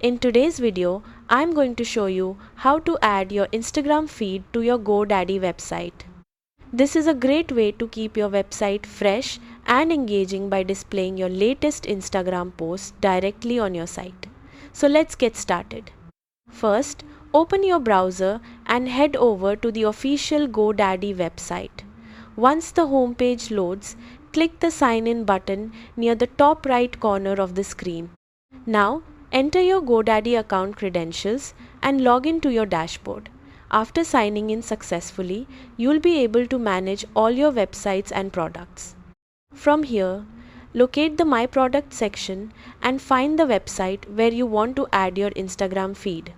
In today's video, I'm going to show you how to add your Instagram feed to your Godaddy website. This is a great way to keep your website fresh and engaging by displaying your latest Instagram posts directly on your site. So let's get started. First, open your browser and head over to the official Godaddy website. Once the home page loads, click the Sign In button near the top right corner of the screen. Now, enter your Godaddy account credentials and log in to your dashboard. After signing in successfully, you'll be able to manage all your websites and products. From here, locate the My Product section and find the website where you want to add your Instagram feed.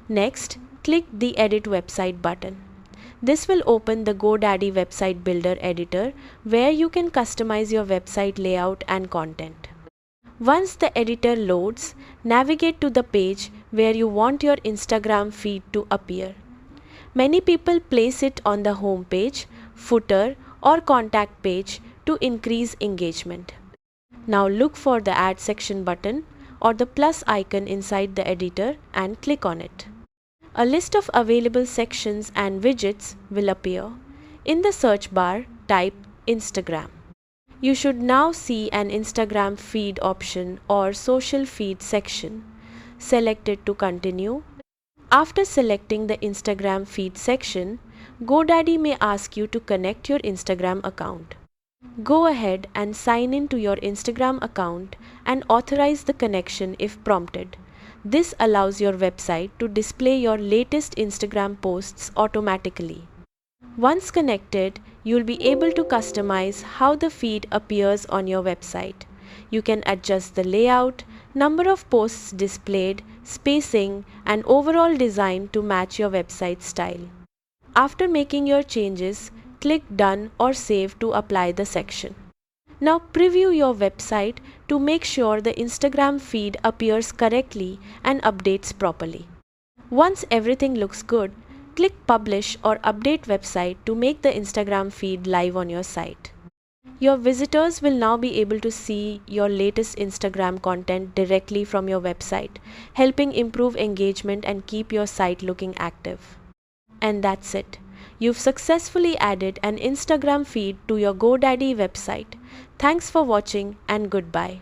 Next, click the Edit Website button. This will open the Godaddy Website Builder editor where you can customize your website layout and content. Once the editor loads, navigate to the page where you want your Instagram feed to appear. Many people place it on the home page, footer, or contact page to increase engagement. Now look for the Add Section button or the plus icon inside the editor and click on it. A list of available sections and widgets will appear. In the search bar, type Instagram. You should now see an Instagram feed option or social feed section. Select it to continue. After selecting the Instagram feed section, Godaddy may ask you to connect your Instagram account. Go ahead and sign in to your Instagram account and authorize the connection if prompted. This allows your website to display your latest Instagram posts automatically. Once connected, you'll be able to customize how the feed appears on your website. You can adjust the layout, number of posts displayed, spacing, and overall design to match your website style. After making your changes, click Done or Save to apply the section. Now preview your website to make sure the Instagram feed appears correctly and updates properly. Once everything looks good, click Publish or Update Website to make the Instagram feed live on your site. Your visitors will now be able to see your latest Instagram content directly from your website, helping improve engagement and keep your site looking active. And that's it. You've successfully added an Instagram feed to your Godaddy website. Thanks for watching and goodbye.